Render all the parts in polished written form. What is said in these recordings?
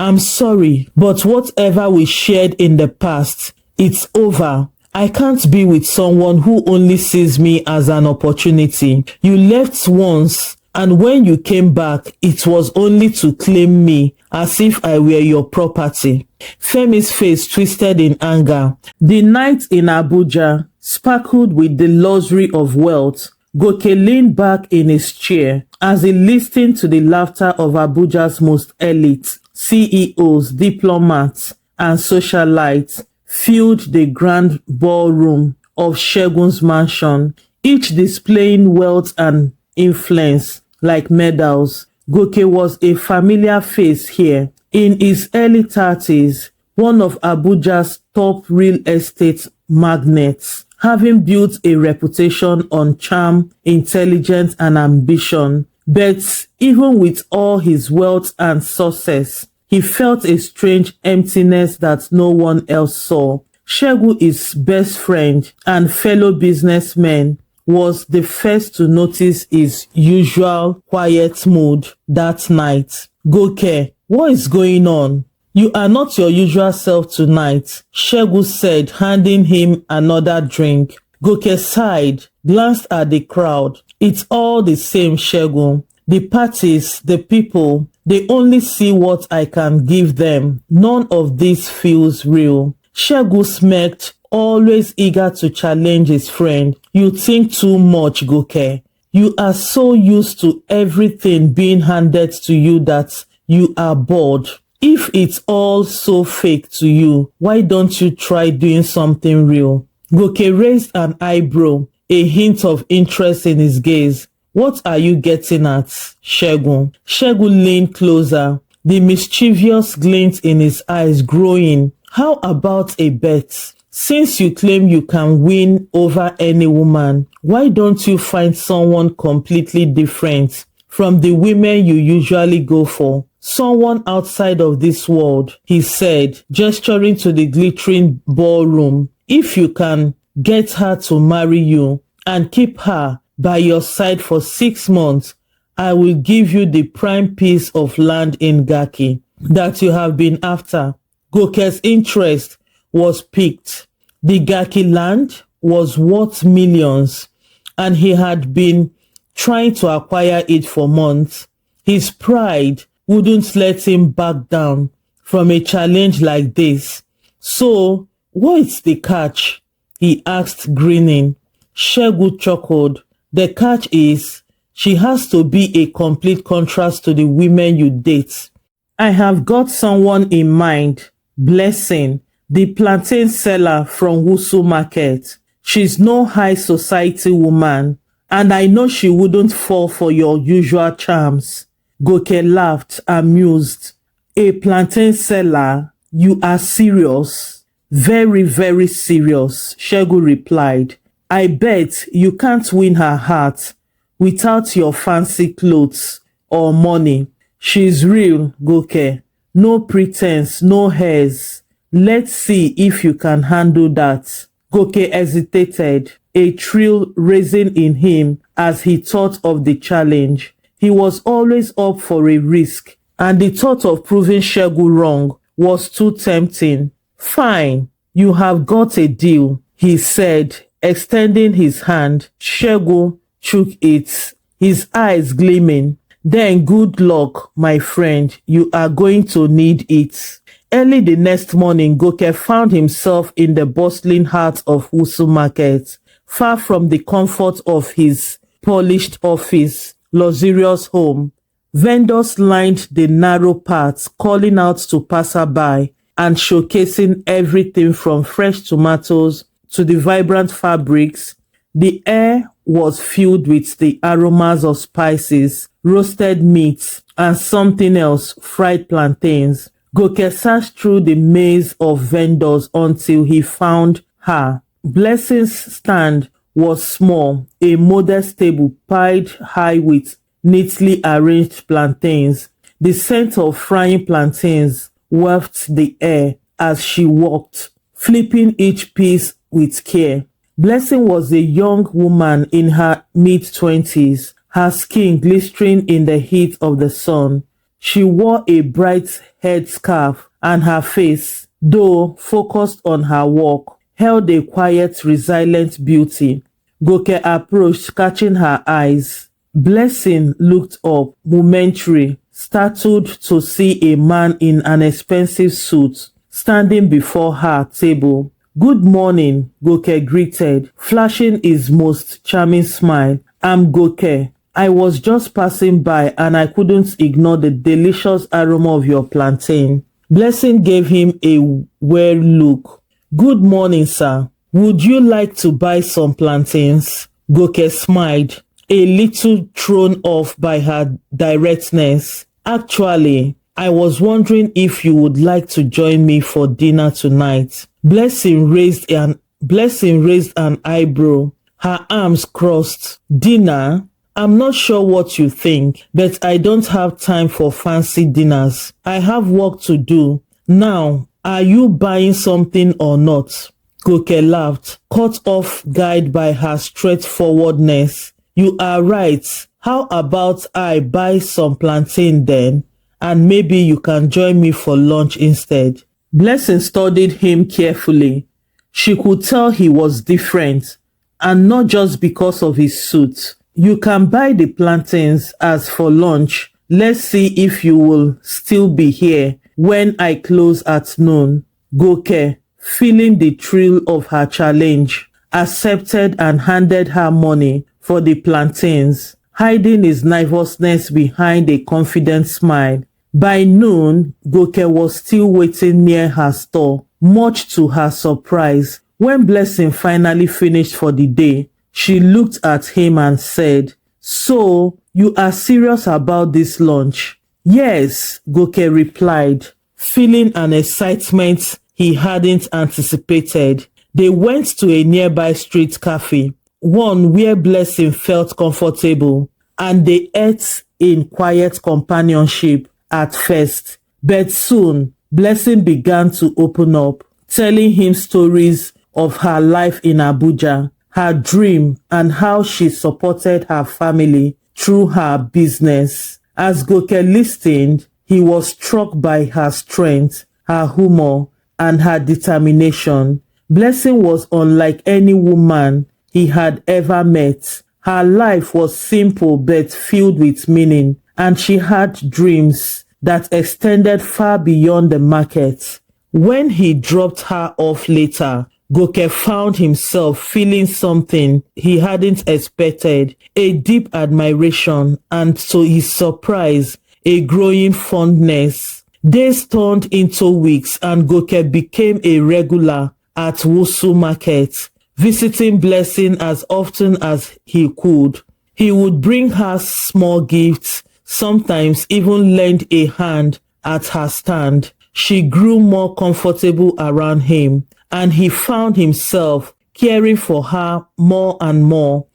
I'm sorry, but whatever we shared in the past, it's over. I can't be with someone who only sees me as an opportunity. You left once, and when you came back, it was only to claim me as if I were your property. Femi's face twisted in anger. The night in Abuja sparkled with the luxury of wealth. Goke leaned back in his chair as he listened to the laughter of Abuja's most elite CEOs, diplomats, and socialites filled the grand ballroom of Segun's mansion, each displaying wealth and influence like medals. Goke was a familiar face here. In his early 30s, one of Abuja's top real estate magnates, having built a reputation on charm, intelligence, and ambition. But even with all his wealth and success, he felt a strange emptiness that no one else saw. Segun, his best friend and fellow businessman, was the first to notice his usual quiet mood that night. Goke, what is going on? You are not your usual self tonight, Segun said, handing him another drink. Goke sighed, glanced at the crowd. It's all the same, Segun. The parties, the people, they only see what I can give them. None of this feels real. Segun smirked, always eager to challenge his friend. You think too much, Goke. You are so used to everything being handed to you that you are bored. If it's all so fake to you, why don't you try doing something real? Goke raised an eyebrow, a hint of interest in his gaze. What are you getting at, Segun? Segun leaned closer, the mischievous glint in his eyes growing. How about a bet? Since you claim you can win over any woman, why don't you find someone completely different from the women you usually go for? Someone outside of this world, he said, gesturing to the glittering ballroom. If you can get her to marry you and keep her by your side for 6 months, I will give you the prime piece of land in Gaki that you have been after. Goke's interest was piqued. The Gaki land was worth millions, and he had been trying to acquire it for months. His pride wouldn't let him back down from a challenge like this. So, what's the catch? He asked, grinning. Segun chuckled. The catch is, she has to be a complete contrast to the women you date. I have got someone in mind, Blessing, the plantain seller from Wusu Market. She's no high society woman, and I know she wouldn't fall for your usual charms. Goke laughed, amused. A plantain seller? You are serious? Very, very serious, Segun replied. I bet you can't win her heart without your fancy clothes or money. She's real, Goke. No pretense, no hairs. Let's see if you can handle that. Goke hesitated, a thrill rising in him as he thought of the challenge. He was always up for a risk, and the thought of proving Segun wrong was too tempting. Fine, you have got a deal, he said, extending his hand. Segun took it, his eyes gleaming. Then good luck, my friend. You are going to need it. Early the next morning, Goke found himself in the bustling heart of Wusu Market, far from the comfort of his polished office, luxurious home. Vendors lined the narrow paths, calling out to passerby and showcasing everything from fresh tomatoes to the vibrant fabrics. The air was filled with the aromas of spices, roasted meats, and something else, fried plantains. Goke searched through the maze of vendors until he found her. Blessing's stand was small, a modest table piled high with neatly arranged plantains. The scent of frying plantains wafted the air as she walked, flipping each piece with care. Blessing was a young woman in her mid-20s, her skin glistening in the heat of the sun. She wore a bright headscarf and her face, though focused on her work, held a quiet, resilient beauty. Goke approached, catching her eyes. Blessing looked up, momentary, startled to see a man in an expensive suit standing before her table. "Good morning," Goke greeted, flashing his most charming smile. "I'm Goke. I was just passing by and I couldn't ignore the delicious aroma of your plantain." Blessing gave him a weird look. "Good morning, sir. Would you like to buy some plantains?" Goke smiled, a little thrown off by her directness. "Actually, I was wondering if you would like to join me for dinner tonight." Blessing raised an eyebrow, her arms crossed. "Dinner? I'm not sure what you think, but I don't have time for fancy dinners. I have work to do. Now, are you buying something or not?" Goke laughed, caught off guard by her straightforwardness. "You are right. How about I buy some plantain then? And maybe you can join me for lunch instead." Blessing studied him carefully. She could tell he was different, and not just because of his suit. "You can buy the plantains. As for lunch, let's see if you will still be here when I close at noon." Goke, feeling the thrill of her challenge, accepted and handed her money for the plantains, hiding his nervousness behind a confident smile. By noon, Goke was still waiting near her store, much to her surprise. When Blessing finally finished for the day, she looked at him and said, "So, you are serious about this lunch?" "Yes," Goke replied, feeling an excitement he hadn't anticipated. They went to a nearby street cafe, one where Blessing felt comfortable, and they ate in quiet companionship at first. But soon, Blessing began to open up, telling him stories of her life in Abuja, her dream, and how she supported her family through her business. As Goke listened, he was struck by her strength, her humor, and her determination. Blessing was unlike any woman he had ever met. Her life was simple but filled with meaning, and she had dreams that extended far beyond the market. When he dropped her off later, Goke found himself feeling something he hadn't expected, a deep admiration and, to his surprise, a growing fondness. Days turned into weeks and Goke became a regular at Wusu Market, visiting Blessing as often as he could. He would bring her small gifts, sometimes even lend a hand at her stand. She grew more comfortable around him, and he found himself caring for her more and more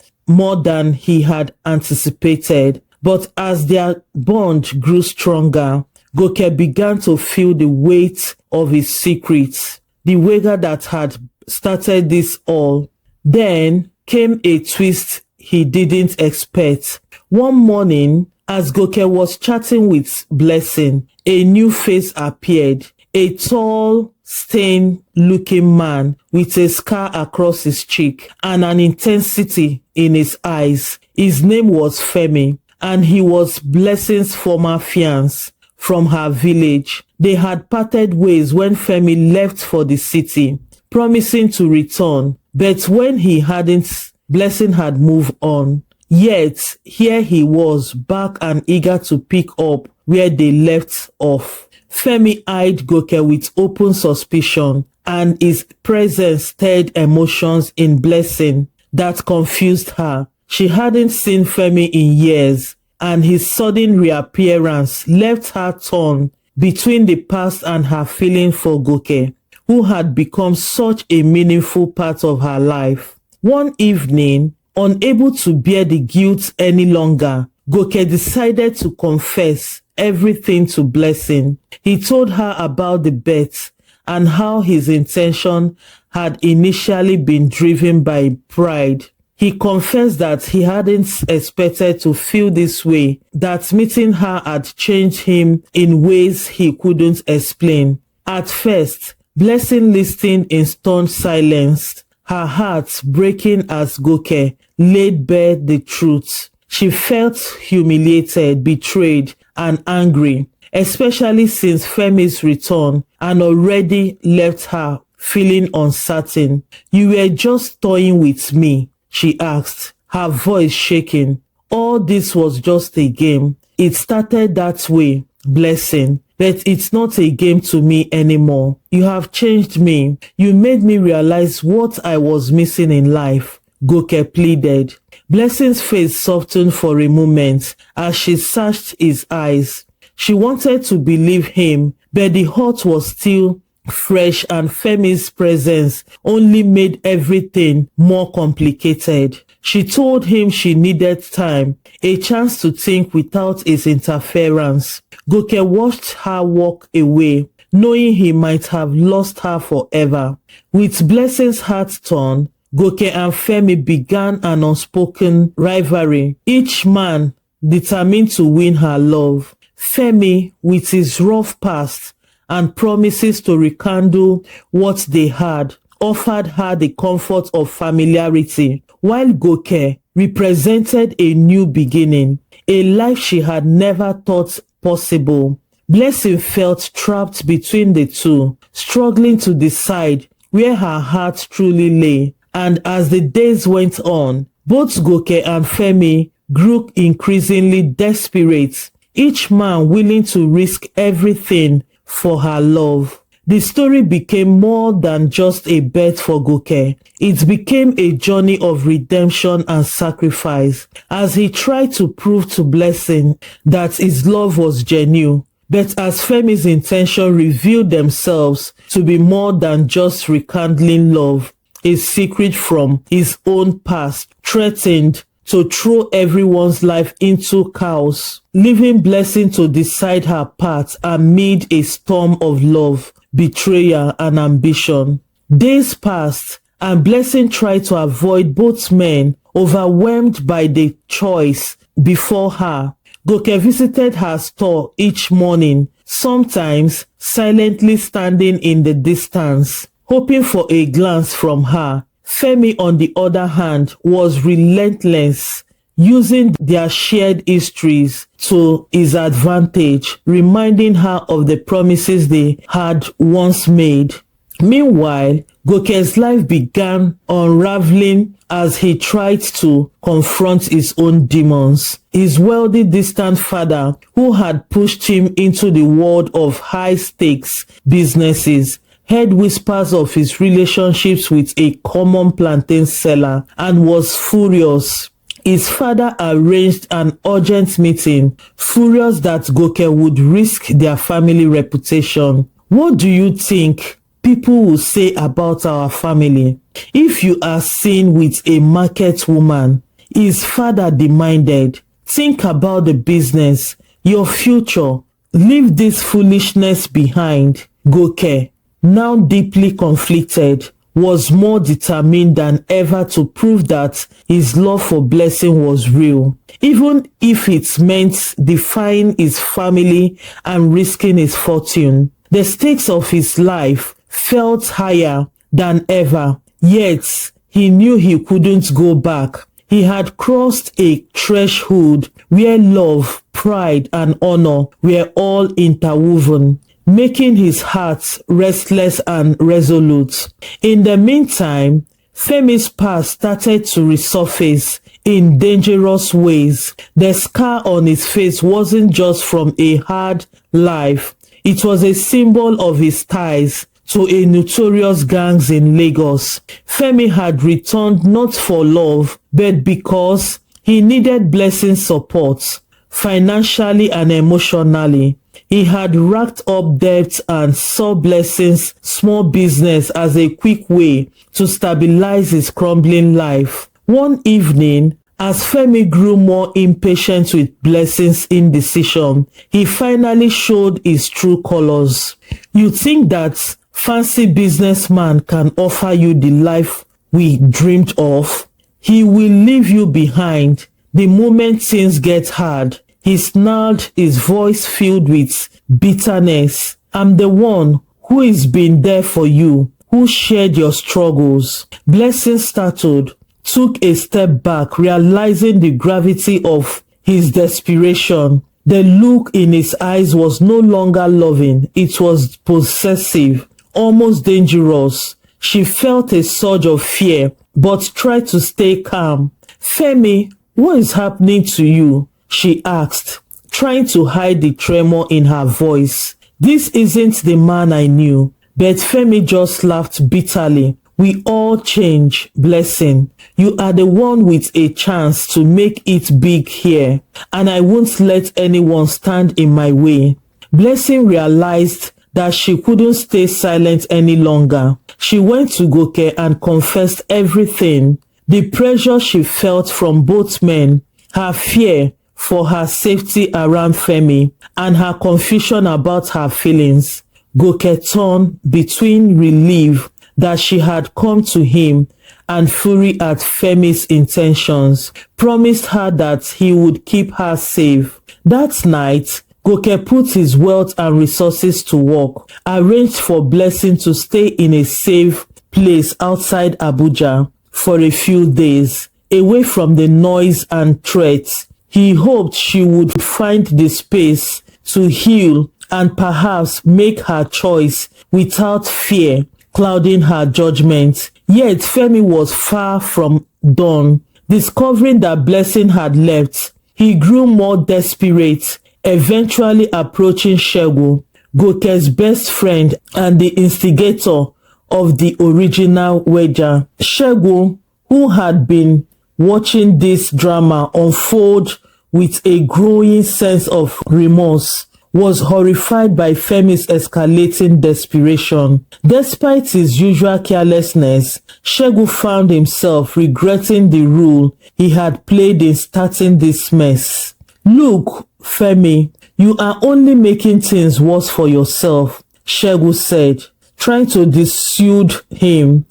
than he had anticipated. But as their bond grew stronger, Goke began to feel the weight of his secrets, the wager that had started this all. Then came a twist he didn't expect. One morning, as Goke was chatting with Blessing, a new face appeared. A tall, stained-looking man with a scar across his cheek and an intensity in his eyes. His name was Femi, and he was Blessing's former fiancé from her village. They had parted ways when Femi left for the city, promising to return, but when he hadn't, Blessing had moved on. Yet, here he was, back and eager to pick up where they left off. Femi eyed Goke with open suspicion, and his presence stirred emotions in Blessing that confused her. She hadn't seen Femi in years, and his sudden reappearance left her torn between the past and her feeling for Goke, who had become such a meaningful part of her life. One evening, unable to bear the guilt any longer, Goke decided to confess everything to Blessing. He told her about the bet and how his intention had initially been driven by pride. He confessed that he hadn't expected to feel this way, that meeting her had changed him in ways he couldn't explain. At first, Blessing listened in stunned silence, her heart breaking as Goke laid bare the truth. She felt humiliated, betrayed, and angry, especially since Femi's return and already left her feeling uncertain. "You were just toying with me," she asked, her voice shaking. "All this was just a game. It started that way, Blessing. But it's not a game to me anymore. You have changed me. You made me realize what I was missing in life," Goke pleaded. Blessing's face softened for a moment as she searched his eyes. She wanted to believe him, but the hurt was still fresh and Femi's presence only made everything more complicated. She told him she needed time, a chance to think without his interference. Goke watched her walk away, knowing he might have lost her forever. With Blessing's heart torn, Goke and Femi began an unspoken rivalry, each man determined to win her love. Femi, with his rough past and promises to rekindle what they had, offered her the comfort of familiarity, while Goke represented a new beginning, a life she had never thought possible. Blessing felt trapped between the two, struggling to decide where her heart truly lay. And as the days went on, both Goke and Femi grew increasingly desperate, each man willing to risk everything for her love. The story became more than just a bet for Goke. It became a journey of redemption and sacrifice as he tried to prove to Blessing that his love was genuine. But as Femi's intentions revealed themselves to be more than just rekindling love, a secret from his own past threatened to throw everyone's life into chaos, leaving Blessing to decide her path amid a storm of love, betrayal, and ambition. Days passed, and Blessing tried to avoid both men, overwhelmed by the choice before her. Goke visited her store each morning, sometimes silently standing in the distance, hoping for a glance from her. Femi, on the other hand, was relentless, using their shared histories to his advantage, reminding her of the promises they had once made. Meanwhile, Goke's life began unraveling as he tried to confront his own demons. His wealthy, distant father, who had pushed him into the world of high-stakes businesses, heard whispers of his relationships with a common plantain seller and was furious. His father arranged an urgent meeting, furious that Goke would risk their family reputation. "What do you think people will say about our family if you are seen with a market woman?" his father demanded. "Think about the business, your future. Leave this foolishness behind." Goke, now deeply conflicted, was more determined than ever to prove that his love for Blessing was real, even if it meant defying his family and risking his fortune. The stakes of his life felt higher than ever, yet he knew he couldn't go back. He had crossed a threshold where love, pride, and honor were all interwoven, making his heart restless and resolute. In the meantime, Femi's past started to resurface in dangerous ways. The scar on his face wasn't just from a hard life. It was a symbol of his ties to a notorious gangs in Lagos. Femi had returned not for love, but because he needed Blessing's support, financially and emotionally. He had racked up debts and saw Blessing's small business as a quick way to stabilize his crumbling life. One evening, as Femi grew more impatient with Blessing's indecision, he finally showed his true colors. "You think that fancy businessman can offer you the life we dreamed of?" He will leave you behind the moment things get hard. He snarled, his voice filled with bitterness. I'm the one who has been there for you, who shared your struggles. Blessing startled, took a step back, realizing the gravity of his desperation. The look in his eyes was no longer loving, it was possessive, almost dangerous. She felt a surge of fear, but tried to stay calm. Femi, what is happening to you? She asked, trying to hide the tremor in her voice. This isn't the man I knew. But Femi just laughed bitterly. We all change, Blessing. You are the one with a chance to make it big here, and I won't let anyone stand in my way. Blessing realized that she couldn't stay silent any longer. She went to Goke and confessed everything. The pressure she felt from both men, her fear for her safety around Femi, and her confusion about her feelings. Goke turned between relief that she had come to him and fury at Femi's intentions, promised her that he would keep her safe. That night, Goke put his wealth and resources to work, arranged for Blessing to stay in a safe place outside Abuja for a few days, away from the noise and threats. He hoped she would find the space to heal and perhaps make her choice without fear clouding her judgment. Yet Femi was far from done. Discovering that Blessing had left, he grew more desperate, eventually approaching Shegu, Goke's best friend and the instigator of the original wager. Shegu, who had been watching this drama unfold with a growing sense of remorse, was horrified by Femi's escalating desperation. Despite his usual carelessness, Shegu found himself regretting the role he had played in starting this mess. Look, Femi, you are only making things worse for yourself, Shegu said, trying to dissuade him.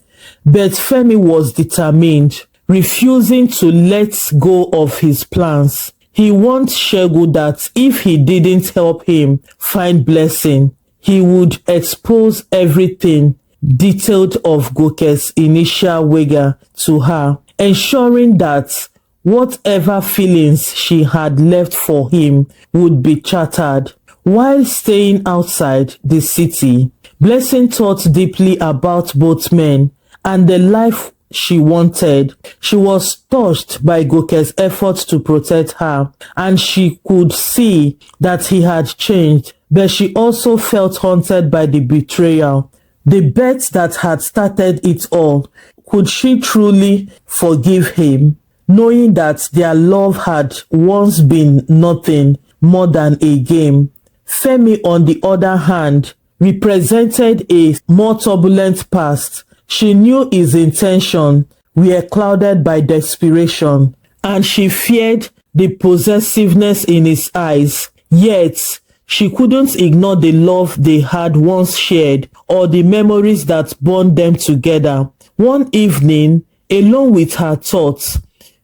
But Femi was determined, refusing to let go of his plans. He warned Shegu that if he didn't help him find Blessing, he would expose everything detailed of Goke's initial wager to her, ensuring that whatever feelings she had left for him would be shattered. While staying outside the city, Blessing thought deeply about both men and the life she wanted. She was touched by Goke's efforts to protect her, and she could see that he had changed, but she also felt haunted by the betrayal, the bet that had started it all. Could she truly forgive him, knowing that their love had once been nothing more than a game? Femi, on the other hand, represented a more turbulent past. She knew his intentions were clouded by desperation, and she feared the possessiveness in his eyes. Yet, she couldn't ignore the love they had once shared or the memories that bound them together. One evening, alone with her thoughts,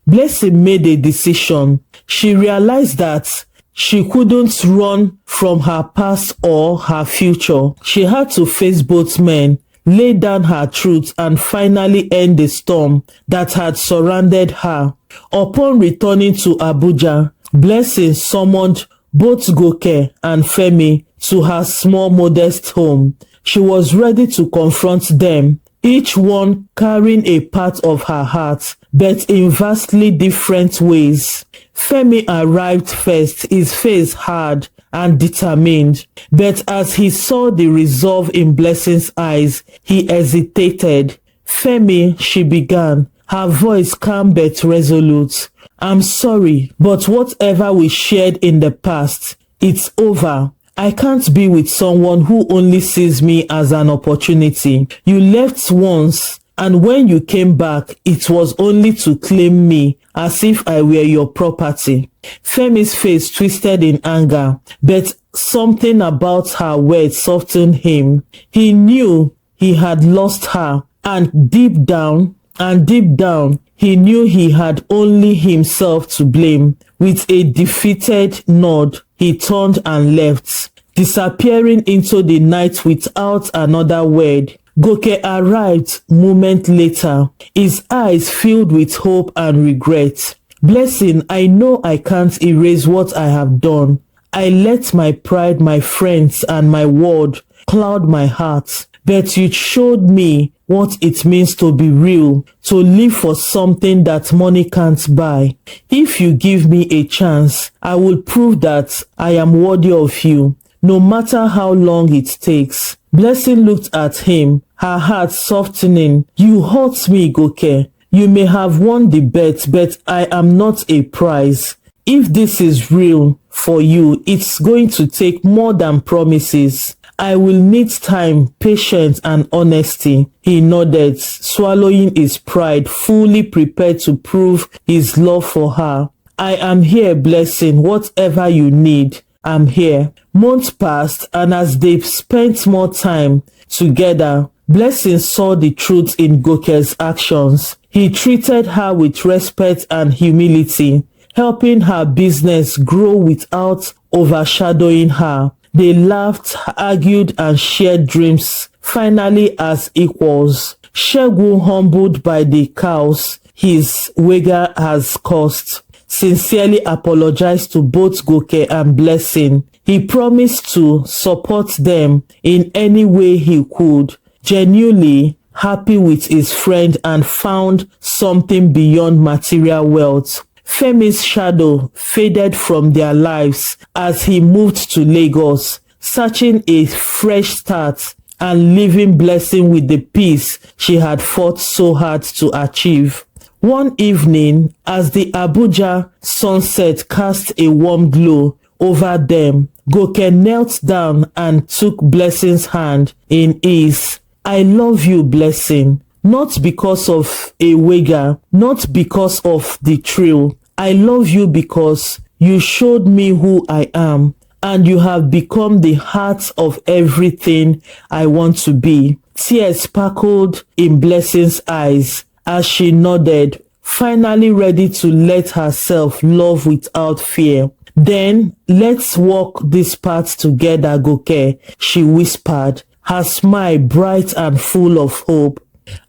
Blessing made a decision. She realized that she couldn't run from her past or her future. She had to face both men, lay down her truth, and finally end the storm that had surrounded her. Upon returning to Abuja, Blessing summoned both Goke and Femi to her small modest home. She was ready to confront them, each one carrying a part of her heart, but in vastly different ways. Femi arrived first, his face hard and determined, but as he saw the resolve in Blessing's eyes, he hesitated. Femi, she began, her voice calm but resolute. I'm sorry, but whatever we shared in the past, it's over. I can't be with someone who only sees me as an opportunity. You left once, and when you came back, it was only to claim me as if I were your property. Femi's face twisted in anger, but something about her words softened him. He knew he had lost her, and deep down, and deep down, he knew he had only himself to blame. With a defeated nod, he turned and left, disappearing into the night without another word. Goke arrived moment later, his eyes filled with hope and regret. Blessing, I know I can't erase what I have done. I let my pride, my friends, and my word cloud my heart. But you showed me what it means to be real, to live for something that money can't buy. If you give me a chance, I will prove that I am worthy of you, no matter how long it takes. Blessing looked at him, her heart softening. You hurt me, Goke. You may have won the bet, but I am not a prize. If this is real for you, it's going to take more than promises. I will need time, patience, and honesty. He nodded, swallowing his pride, fully prepared to prove his love for her. I am here, Blessing. Whatever you need, I'm here. Months passed, and as they spent more time together, Blessing saw the truth in Goke's actions. He treated her with respect and humility, helping her business grow without overshadowing her. They laughed, argued, and shared dreams, finally as equals. Shegun, humbled by the chaos his wager has caused, sincerely apologized to both Goke and Blessing. He promised to support them in any way he could, genuinely happy with his friend and found something beyond material wealth. Femi's shadow faded from their lives as he moved to Lagos, searching a fresh start and leaving Blessing with the peace she had fought so hard to achieve. One evening, as the Abuja sunset cast a warm glow over them, Goke knelt down and took Blessing's hand in his. I love you, Blessing. Not because of a wager, not because of the thrill. I love you because you showed me who I am, and you have become the heart of everything I want to be. Tears sparkled in Blessing's eyes as she nodded, finally ready to let herself love without fear. Then, let's walk this path together, Goke, she whispered, her smile bright and full of hope.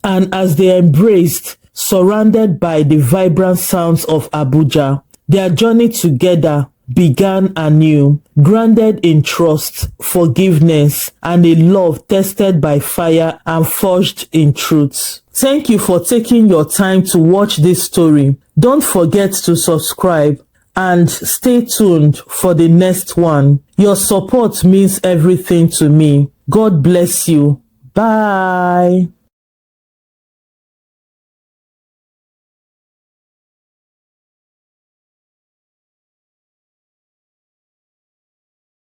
And as they embraced, surrounded by the vibrant sounds of Abuja, their journey together began anew, grounded in trust, forgiveness, and a love tested by fire and forged in truth. Thank you for taking your time to watch this story. Don't forget to subscribe and stay tuned for the next one. Your support means everything to me. God bless you. Bye.